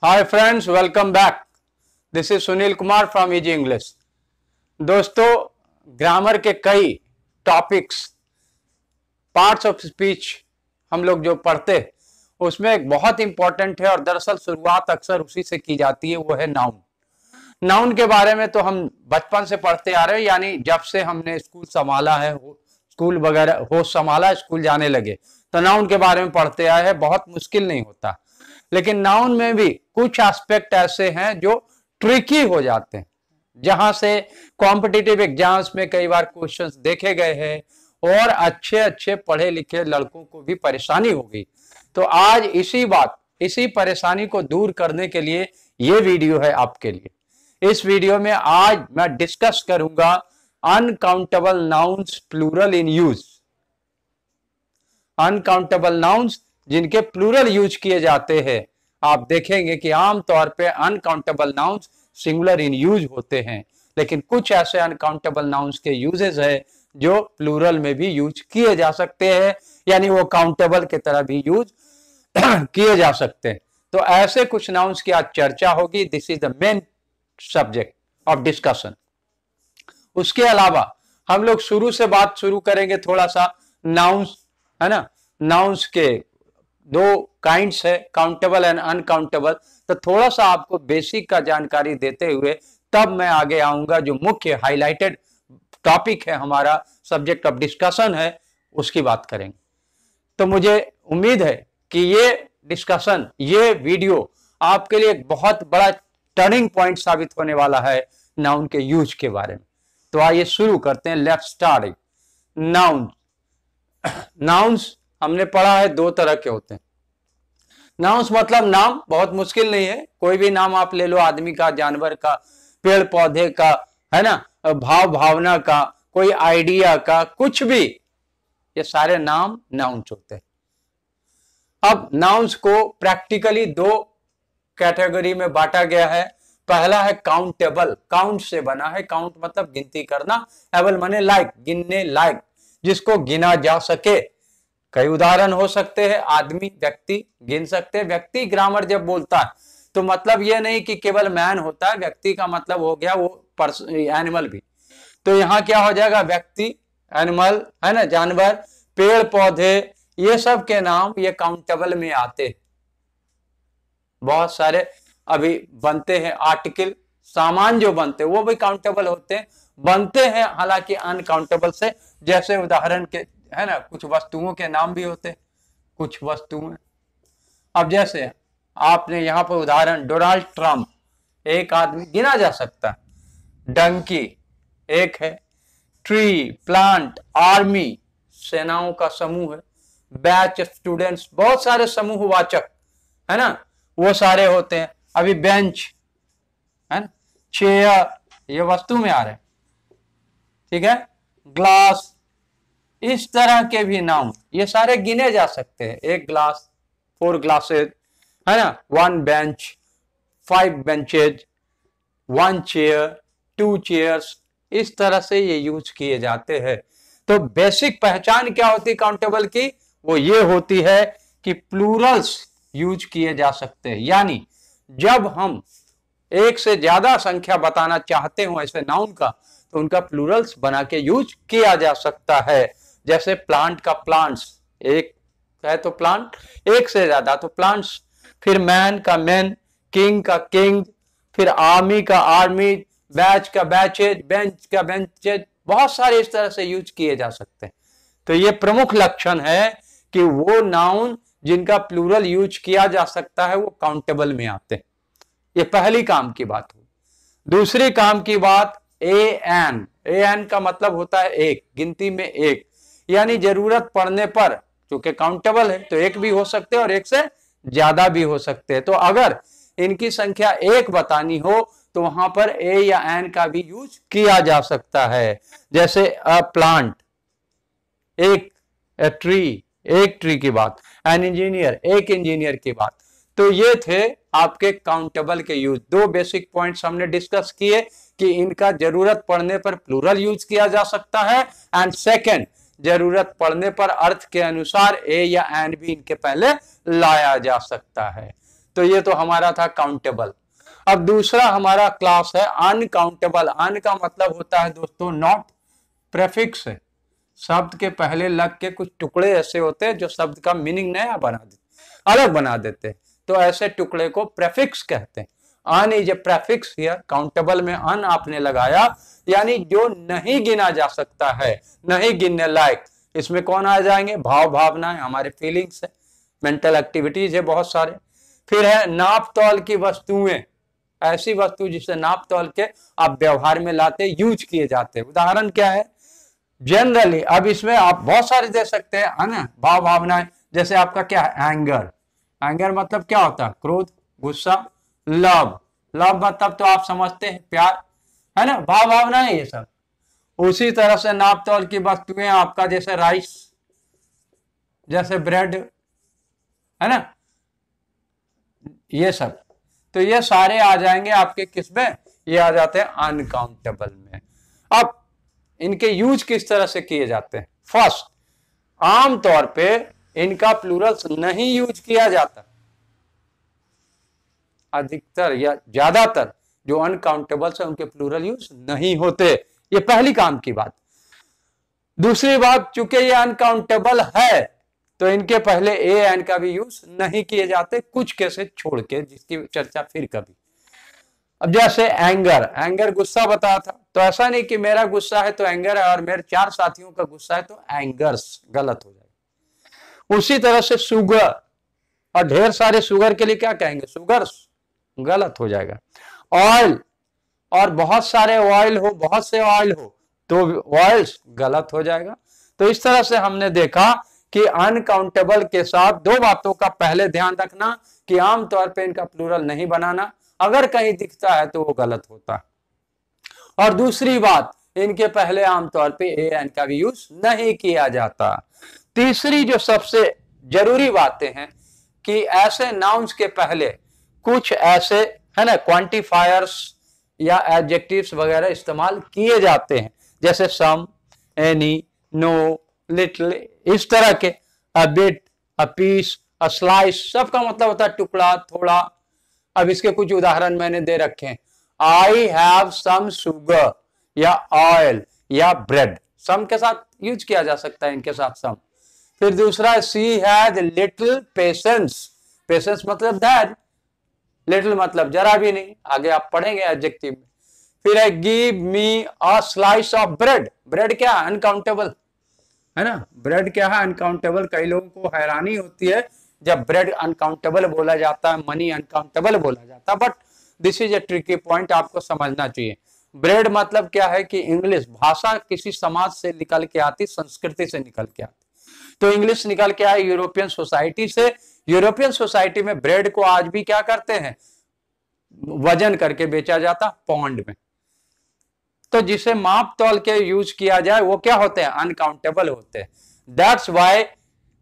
Hi friends, welcome back. This is Sunil Kumar from easy English. दोस्तों, grammar के कई topics, parts of speech हम लोग जो पढ़ते उसमें एक बहुत इंपॉर्टेंट है और दरअसल शुरुआत अक्सर उसी से की जाती है, वो है नाउन। नाउन के बारे में तो हम बचपन से पढ़ते आ रहे हैं, यानी जब से हमने स्कूल संभाला है, स्कूल वगैरह होश संभाला, स्कूल जाने लगे तो नाउन के बारे में पढ़ते आए हैं। बहुत मुश्किल नहीं होता, लेकिन नाउन में भी कुछ एस्पेक्ट ऐसे हैं जो ट्रिकी हो जाते हैं, जहां से कॉम्पिटिटिव एग्जाम्स में कई बार क्वेश्चंस देखे गए हैं और अच्छे अच्छे पढ़े लिखे लड़कों को भी परेशानी हो गई। तो आज इसी परेशानी को दूर करने के लिए ये वीडियो है आपके लिए। इस वीडियो में आज मैं डिस्कस करूंगा uncountable nouns plural in use. Uncountable nouns जिनके प्लूरल यूज किए जाते हैं। आप देखेंगे कि आमतौर पे uncountable nouns singular in use होते हैं, लेकिन कुछ ऐसे अनकाउंटेबल नाउन्स के यूजेस है जो प्लूरल में भी यूज किए जा सकते हैं, यानी वो काउंटेबल की तरह भी यूज किए जा सकते हैं। तो ऐसे कुछ नाउन्स की आज चर्चा होगी। This is the main subject of discussion. उसके अलावा हम लोग शुरू से बात शुरू करेंगे थोड़ा सा नाउन्स, है ना। नाउन्स के दो काइंड्स है, काउंटेबल एंड अनकाउंटेबल। तो थोड़ा सा आपको बेसिक का जानकारी देते हुए तब मैं आगे आऊंगा, जो मुख्य हाईलाइटेड टॉपिक है, हमारा सब्जेक्ट ऑफ डिस्कशन है, उसकी बात करेंगे। तो मुझे उम्मीद है कि ये डिस्कशन, ये वीडियो आपके लिए एक बहुत बड़ा टर्निंग पॉइंट साबित होने वाला है नाउन के यूज के बारे में। तो आइए शुरू करते हैं। Let's start. नाउन, नाउन्स हमने पढ़ा है दो तरह के होते हैं। नाउन्स मतलब नाम, बहुत मुश्किल नहीं है, कोई भी नाम आप ले लो, आदमी का, जानवर का, पेड़ पौधे का, है ना, भाव भावना का, कोई आइडिया का, कुछ भी, ये सारे नाम नाउन्स होते हैं। अब नाउन्स को प्रैक्टिकली दो कैटेगरी में बांटा गया है। पहला है काउंटेबल, काउंट से बना है, काउंट मतलब गिनती करना, एबल माने लायक, गिनने लायक, जिसको गिना जा सके। कई उदाहरण हो सकते हैं, आदमी, व्यक्ति गिन सकते हैं। व्यक्ति ग्रामर जब बोलता है तो मतलब यह नहीं कि केवल मैन होता है, व्यक्ति का मतलब हो गया वो एनिमल भी। तो यहाँ क्या हो जाएगा, व्यक्ति, एनिमल, है ना, जानवर, पेड़ पौधे, ये सब के नाम ये काउंटेबल में आते हैं। बहुत सारे अभी बनते हैं आर्टिकल, सामान जो बनते हैं वो भी काउंटेबल होते हैं, बनते हैं हालांकि अनकाउंटेबल से। जैसे उदाहरण के, है ना, कुछ वस्तुओं के नाम भी होते हैं, कुछ वस्तुएं। अब जैसे आपने यहां पर उदाहरण, डोनाल्ड ट्रंप एक आदमी गिना जा सकता है, डंकी एक है, ट्री, प्लांट, आर्मी सेनाओं का समूह है, बैच स्टूडेंट्स, बहुत सारे समूहवाचक, है ना, वो सारे होते हैं। अभी बेंच, है ना, चेयर, ये वस्तु में आ रहे हैं, ठीक है, ग्लास, इस तरह के भी नाउन ये सारे गिने जा सकते हैं। एक ग्लास, 4 ग्लासेस, है ना, 1 बेंच, 5 बेंचेज, 1 चेयर, 2 चेयर्स, इस तरह से ये यूज किए जाते हैं। तो बेसिक पहचान क्या होती है काउंटेबल की, वो ये होती है कि प्लूरल्स यूज किए जा सकते हैं, यानी जब हम एक से ज्यादा संख्या बताना चाहते हो ऐसे नाउन का, तो उनका प्लूरल्स बना के यूज किया जा सकता है। जैसे प्लांट का प्लांट्स, एक है तो प्लांट, एक से ज्यादा तो प्लांट्स। फिर मैन का मैन, किंग का किंग, फिर आर्मी का आर्मी, बैच का बैचेज, बेंच का बेंचेज, बहुत सारे इस तरह से यूज किए जा सकते हैं। तो ये प्रमुख लक्षण है कि वो नाउन जिनका प्लूरल यूज किया जा सकता है वो काउंटेबल में आते हैं। ये पहली काम की बात हो। दूसरी काम की बात, एन। एन का मतलब होता है एक, गिनती में एक, यानी जरूरत पड़ने पर, क्योंकि काउंटेबल है तो एक भी हो सकते हैं और एक से ज्यादा भी हो सकते हैं। तो अगर इनकी संख्या एक बतानी हो तो वहां पर ए या एन का भी यूज किया जा सकता है। जैसे अ प्लांट एक, ए ट्री एक ट्री की बात, एन इंजीनियर एक इंजीनियर की बात। तो ये थे आपके काउंटेबल के यूज। दो बेसिक पॉइंट्स हमने डिस्कस किए कि इनका जरूरत पड़ने पर प्लूरल यूज किया जा सकता है, एंड सेकंड, जरूरत पड़ने पर अर्थ के अनुसार ए या एन भी इनके पहले लाया जा सकता है। तो ये तो हमारा था काउंटेबल। अब दूसरा हमारा क्लास है अनकाउंटेबल। अन का मतलब होता है दोस्तों नॉट, प्रेफिक्स है, शब्द के पहले लग के कुछ टुकड़े ऐसे होते हैं जो शब्द का मीनिंग नया बना देते, अलग बना देते हैं, तो ऐसे टुकड़े को प्रेफिक्स कहते हैं। Un is a prefix here, countable में अन आपने लगाया, यानी जो नहीं गिना जा सकता है, नहीं गिनने लायक। इसमें कौन आ जाएंगे? भाव भावनाएं, हमारे फीलिंग्स है, मेंटल एक्टिविटीज है बहुत सारे। फिर है नाप तौल की वस्तुएं, ऐसी वस्तु जिसे नाप तौल के आप व्यवहार में लाते, यूज किए जाते हैं। उदाहरण क्या है? जनरली, अब इसमें आप बहुत सारे दे सकते हैं, है ना, भाव भावनाएं। जैसे आपका क्या है? एंगर। एंगर मतलब क्या होता है? क्रोध, गुस्सा। लव, लव मतलब तो आप समझते हैं प्यार, है ना, भाव भावनाएं ये सब। उसी तरह से नाप तौल की वस्तुएं आपका जैसे राइस, जैसे ब्रेड, है ना, ये सब। तो ये सारे आ जाएंगे आपके किस में? ये आ जाते हैं अनकाउंटेबल में। अब इनके यूज किस तरह से किए जाते हैं? फर्स्ट, आमतौर पे इनका प्लूरल्स नहीं यूज किया जाता। अधिकतर या ज्यादातर जो अनकाउंटेबल्स है उनके प्लूरल यूज नहीं होते। ये पहली काम की बात। दूसरी बात, चूंकि ये अनकाउंटेबल है तो इनके पहले ए एन का भी यूज नहीं किए जाते, कुछ केसेस छोड़ के, जिसकी चर्चा फिर कभी। अब जैसे एंगर, एंगर गुस्सा बताया था, तो ऐसा नहीं कि मेरा गुस्सा है तो एंगर है और मेरे 4 साथियों का गुस्सा है तो एंगर्स, गलत हो जाएगा। उसी तरह से शुगर, और ढेर सारे शुगर के लिए क्या कहेंगे? शुगर्स, गलत हो जाएगा। ऑयल, और बहुत सारे ऑयल हो, बहुत से ऑयल हो तो ऑयल्स, गलत हो जाएगा। तो इस तरह से हमने देखा कि अनकाउंटेबल के साथ दो बातों का पहले ध्यान रखना कि आमतौर पे इनका प्लूरल नहीं बनाना, अगर कहीं दिखता है तो वो गलत होता है। और दूसरी बात, इनके पहले आमतौर पे ए एन का भी यूज नहीं किया जाता। तीसरी जो सबसे जरूरी बातें हैं कि ऐसे नाउन्स के पहले कुछ ऐसे, है ना, क्वांटिफायर्स या एडजेक्टिव्स वगैरह इस्तेमाल किए जाते हैं, जैसे सम, एनी, नो, लिटिल, इस तरह के। A bit, a piece, a slice, सबका मतलब होता है टुकड़ा, थोड़ा। अब इसके कुछ उदाहरण मैंने दे रखे हैं। आई हैव सम शुगर, या ऑयल, या ब्रेड, सम के साथ यूज किया जा सकता है, इनके साथ सम। फिर दूसरा, सी हैज लिटिल पेशेंस, पेशेंस मतलब धैर्य, लिटिल मतलब जरा भी नहीं, आगे आप पढ़ेंगे एडजेक्टिव में। फिर है give me a slice of bread, bread क्या है? अनकाउंटेबल, है ना, ब्रेड क्या है? अनकाउंटेबल। कई लोगों को हैरानी होती है जब ब्रेड अनकाउंटेबल बोला जाता है, मनी अनकाउंटेबल बोला जाता है, but this is a tricky point, आपको समझना चाहिए। ब्रेड मतलब क्या है कि इंग्लिश भाषा किसी समाज से निकल के आती, संस्कृति से निकल के आती। तो इंग्लिश निकल के आए यूरोपियन सोसाइटी से। यूरोपियन सोसाइटी में ब्रेड को आज भी क्या करते हैं? वजन करके बेचा जाता, पौंड में। तो जिसे माप तौल के यूज किया जाए वो क्या होते हैं? अनकाउंटेबल होते हैं। That's why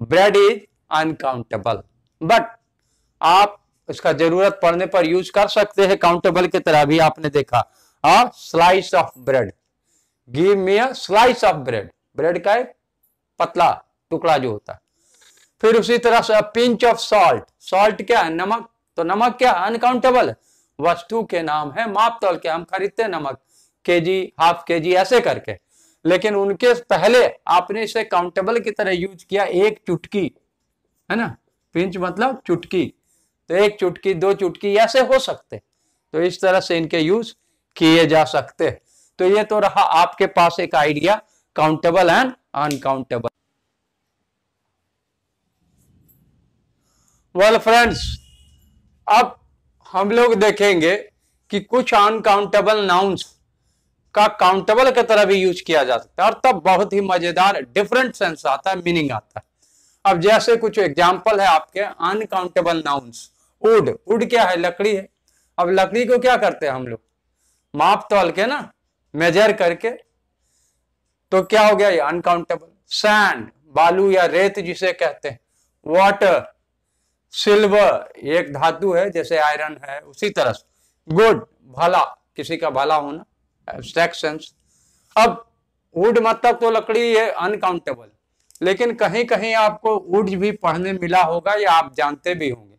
bread is uncountable. But आप इसका जरूरत पड़ने पर यूज कर सकते हैं काउंटेबल की तरह भी। आपने देखा, a slice of bread, give me a slice of bread, bread का एक पतला टुकड़ा जो होता है। फिर उसी तरह से पिंच ऑफ सॉल्ट, सॉल्ट क्या है? नमक। तो नमक क्या? अनकाउंटेबल, वस्तु के नाम है, माप तौल के हम खरीदते हैं नमक, केजी, हाफ केजी, ऐसे करके। लेकिन उनके पहले आपने इसे काउंटेबल की तरह यूज किया, एक चुटकी, है ना, पिंच मतलब चुटकी, तो एक चुटकी, 2 चुटकी, ऐसे हो सकते। तो इस तरह से इनके यूज किए जा सकते। तो ये तो रहा आपके पास एक idea countable and uncountable. Well friends, अब हम लोग देखेंगे कि कुछ अनकाउंटेबल नाउन्स का काउंटेबल की तरह भी यूज किया जा सकता है, और तब बहुत ही मजेदार डिफरेंट सेंस आता है, मीनिंग आता है। अब जैसे कुछ एग्जांपल है आपके अनकाउंटेबल नाउन्स। वुड, वुड क्या है? लकड़ी है। अब लकड़ी को क्या करते हैं हम लोग? माप तौल के ना, मेजर करके, तो क्या हो गया? ये अनकाउंटेबल। सैंड, बालू या रेत जिसे कहते हैं। वाटर, सिल्वर, एक धातु है जैसे आयरन है, उसी तरह से। गुड, भला, किसी का भला होना, एब्स्ट्रैक्ट सेंस। अब वुड मतलब तो लकड़ी है, अनकाउंटेबल, लेकिन कहीं कहीं आपको वुड भी पढ़ने मिला होगा या आप जानते भी होंगे।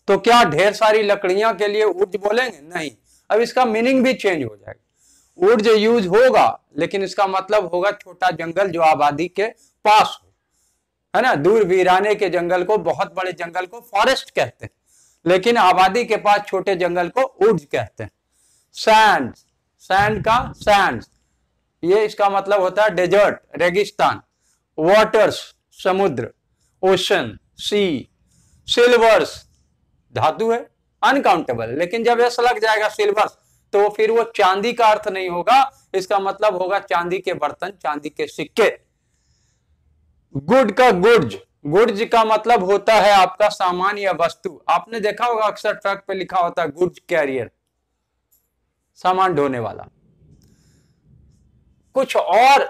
तो क्या ढेर सारी लकड़ियां के लिए ऊर्ज बोलेंगे? नहीं, अब इसका मीनिंग भी चेंज हो जाएगा। ऊर्ज यूज होगा लेकिन इसका मतलब होगा छोटा जंगल जो आबादी के पास हो, है ना। दूर वीराने के जंगल को, बहुत बड़े जंगल को फॉरेस्ट कहते हैं, लेकिन आबादी के पास छोटे जंगल को ऊर्ज कहते हैं। सैंड, सैंड का सैंड, ये इसका मतलब होता है डेजर्ट, रेगिस्तान। वाटर्स, समुद्र, ओशन, सी। सिल्वर्स, धातु है, अनकाउंटेबल, लेकिन जब ऐसा लग जाएगा सिल्वर्स तो फिर वो चांदी का अर्थ नहीं होगा, इसका मतलब होगा चांदी के बर्तन, चांदी के सिक्के। गुड का गुड्स, गुड्स का मतलब होता है आपका सामान या वस्तु। आपने देखा होगा अक्सर ट्रक पे लिखा होता है गुड्स कैरियर, सामान ढोने वाला। कुछ और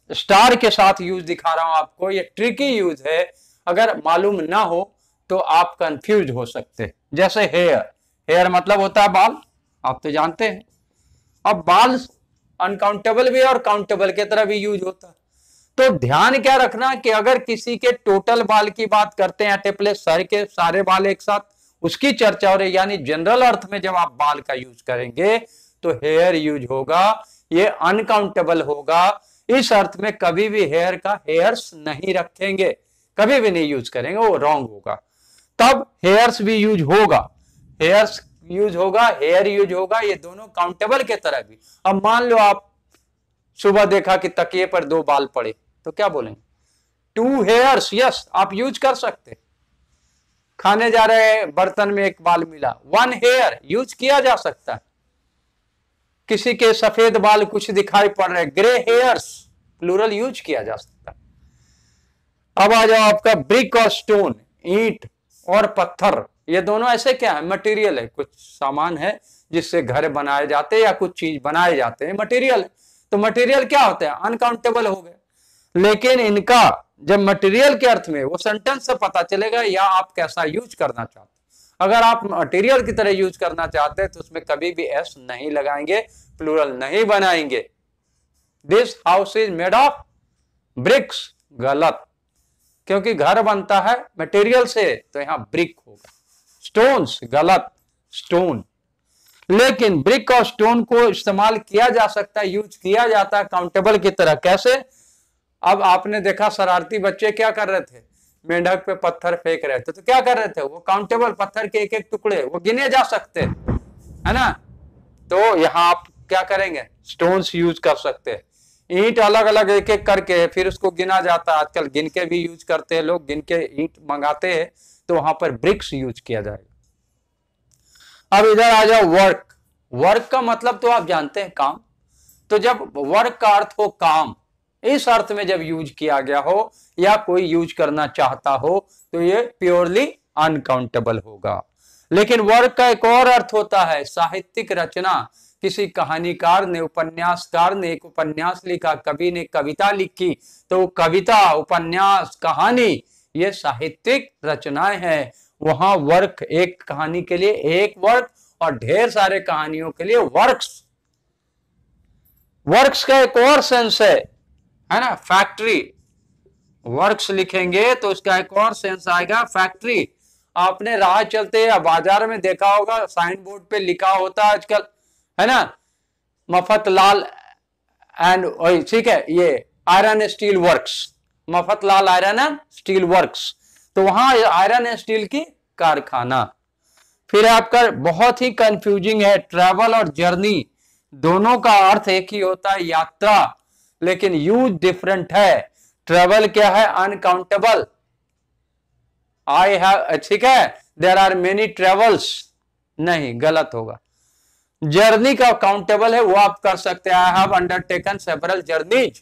स्टार के साथ यूज दिखा रहा हूं आपको, ये ट्रिकी यूज है, अगर मालूम ना हो तो आप कंफ्यूज हो सकते हैं। जैसे हेयर, हेयर मतलब होता है बाल, आप तो जानते हैं। अब बाल अनकाउंटेबल भी और काउंटेबल की तरह भी यूज होता है। तो ध्यान क्या रखना कि अगर किसी के टोटल बाल की बात करते हैं, टेपले सर के सारे बाल एक साथ, उसकी चर्चा हो रही, यानी जनरल अर्थ में जब आप बाल का यूज करेंगे तो हेयर यूज होगा, ये अनकाउंटेबल होगा। इस अर्थ में कभी भी हेयर का हेयर्स नहीं रखेंगे, कभी भी नहीं यूज करेंगे, वो रॉन्ग होगा। तब हेयर्स भी यूज होगा, हेयर्स यूज होगा, हेयर यूज होगा, ये दोनों काउंटेबल के तरह भी। अब मान लो आप सुबह देखा कि तकिए पर 2 बाल पड़े, तो क्या बोलेंगे? 2 हेयर्स, यस, आप यूज कर सकते। खाने जा रहे बर्तन में 1 बाल मिला, 1 हेयर यूज किया जा सकता है। किसी के सफेद बाल कुछ दिखाई पड़ रहे, ग्रे हेयर्स, प्लूरल यूज किया जा सकता है। अब आ जाओ आपका ब्रिक और स्टोन, ईंट और पत्थर, ये दोनों ऐसे क्या है? मटेरियल है, कुछ सामान है जिससे घर बनाए जाते हैं या कुछ चीज बनाए जाते हैं, मटेरियल है। तो मटेरियल क्या होते हैं? अनकाउंटेबल हो गए। लेकिन इनका जब मटेरियल के अर्थ में, वो सेंटेंस से पता चलेगा या आप कैसा यूज करना चाहते हैं। अगर आप मटेरियल की तरह यूज करना चाहते हैं तो उसमें कभी भी एस नहीं लगाएंगे, प्लूरल नहीं बनाएंगे। This house is made of BRICS, गलत, क्योंकि घर बनता है मटेरियल से, तो यहां ब्रिक होगा। स्टोन्स, गलत, स्टोन। लेकिन ब्रिक और स्टोन को इस्तेमाल किया जा सकता है, यूज किया जाता है काउंटेबल की तरह। कैसे? अब आपने देखा शरारती बच्चे क्या कर रहे थे? मेंढक पे पत्थर फेंक रहे थे, तो क्या कर रहे थे? वो काउंटेबल पत्थर के 1-1 टुकड़े, वो गिने जा सकते हैं, है ना। तो यहां आप क्या करेंगे? स्टोन्स यूज कर सकते हैं। ईंट अलग अलग 1-1 करके फिर उसको गिना जाता है, आजकल गिन के भी यूज करते हैं लोग, गिन के ईंट मंगाते हैं, तो वहां पर ब्रिक्स यूज किया जाएगा। अब इधर आ जाओ वर्क। वर्क का मतलब तो आप जानते हैं, काम। तो जब वर्क का अर्थ हो काम, इस अर्थ में जब यूज किया गया हो या कोई यूज करना चाहता हो तो ये प्योरली अनकाउंटेबल होगा। लेकिन वर्क का एक और अर्थ होता है साहित्यिक रचना। किसी कहानीकार ने, उपन्यासकार ने एक उपन्यास लिखा, कवि ने कविता लिखी, तो कविता, उपन्यास, कहानी, ये साहित्यिक रचनाएं हैं। वहां वर्क, एक कहानी के लिए एक वर्क और ढेर सारे कहानियों के लिए वर्क्स। वर्क्स का एक और सेंस है ना, फैक्ट्री। वर्क्स लिखेंगे तो उसका एक और सेंस आएगा, फैक्ट्री। आपने राह चलते या बाजार में देखा होगा, साइन बोर्ड पे लिखा होता है आजकल, है ना, मफतलाल एंड, ठीक है, ये iron steel works, Mafatlal iron and steel works. तो वहां आयरन एंड स्टील की कारखाना। फिर आपका बहुत ही कंफ्यूजिंग है, ट्रैवल और जर्नी, दोनों का अर्थ एक ही होता है, यात्रा, लेकिन यूज डिफरेंट है। ट्रैवल क्या है? अनकाउंटेबल। आई हैव, ठीक है, देयर आर मेनी ट्रेवल्स, नहीं, गलत होगा। जर्नी का काउंटेबल है, वो आप कर सकते हैं, I have undertaken several journeys.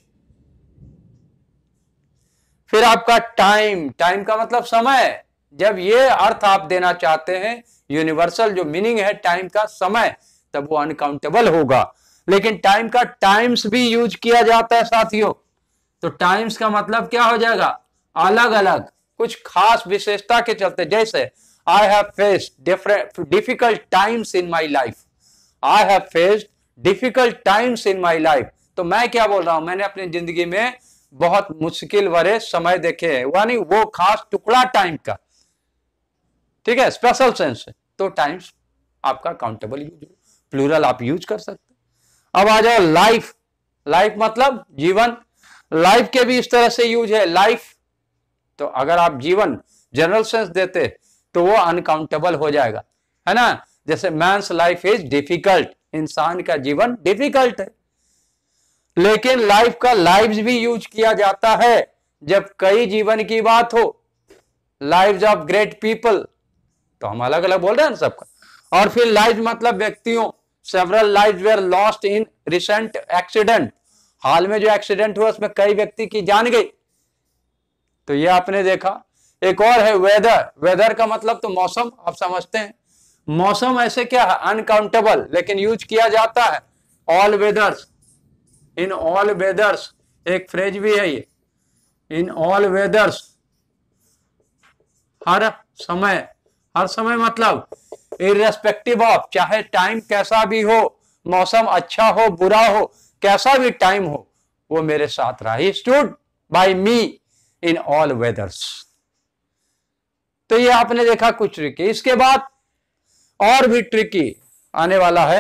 फिर आपका टाइम, टाइम का मतलब समय। जब ये अर्थ आप देना चाहते हैं, यूनिवर्सल जो मीनिंग है टाइम का, समय, तब वो अनकाउंटेबल होगा। लेकिन टाइम का टाइम्स भी यूज किया जाता है साथियों, तो टाइम्स का मतलब क्या हो जाएगा? अलग अलग, कुछ खास विशेषता के चलते। जैसे I have faced difficult times in my life, I have faced difficult times in my life. तो मैं क्या बोल रहा हूं? मैंने अपनी जिंदगी में बहुत मुश्किल भरे समय देखे हैं, यानी वो खास टुकड़ा टाइम का। ठीक है, स्पेशल सेंस है, तो टाइम्स आपका काउंटेबल यूज, प्लूरल आप यूज कर सकते हैं। अब आ जाओ लाइफ। लाइफ मतलब जीवन, लाइफ के भी इस तरह से यूज है लाइफ। तो अगर आप जीवन जनरल सेंस देते तो वो अनकाउंटेबल हो जाएगा, है ना। जैसे मैंस लाइफ इज डिफिकल्ट, इंसान का जीवन डिफिकल्ट है। लेकिन लाइफ का लाइव्स भी यूज किया जाता है जब कई जीवन की बात हो, लाइव्स ऑफ ग्रेट पीपल, तो हम अलग अलग बोल रहे हैं ना सबका। और फिर लाइव मतलब व्यक्तियों, several lives were lost in recent accident, हाल में जो एक्सीडेंट हुआ उसमें कई व्यक्ति की जान गई, तो ये आपने देखा। एक और है वेदर। वेदर का मतलब तो मौसम, आप समझते हैं। मौसम ऐसे क्या है, अनकाउंटेबल, लेकिन यूज किया जाता है। All weathers, in all weathers, एक फ्रेज भी है ये, इन ऑल वेदर्स, हर समय। हर समय मतलब इररेस्पेक्टिव ऑफ, चाहे टाइम कैसा भी हो, मौसम अच्छा हो बुरा हो, कैसा भी टाइम हो, वो मेरे साथ रहा। He stood by me in all weathers. तो ये आपने देखा कुछ ट्रिकी। इसके बाद और भी ट्रिकी आने वाला है।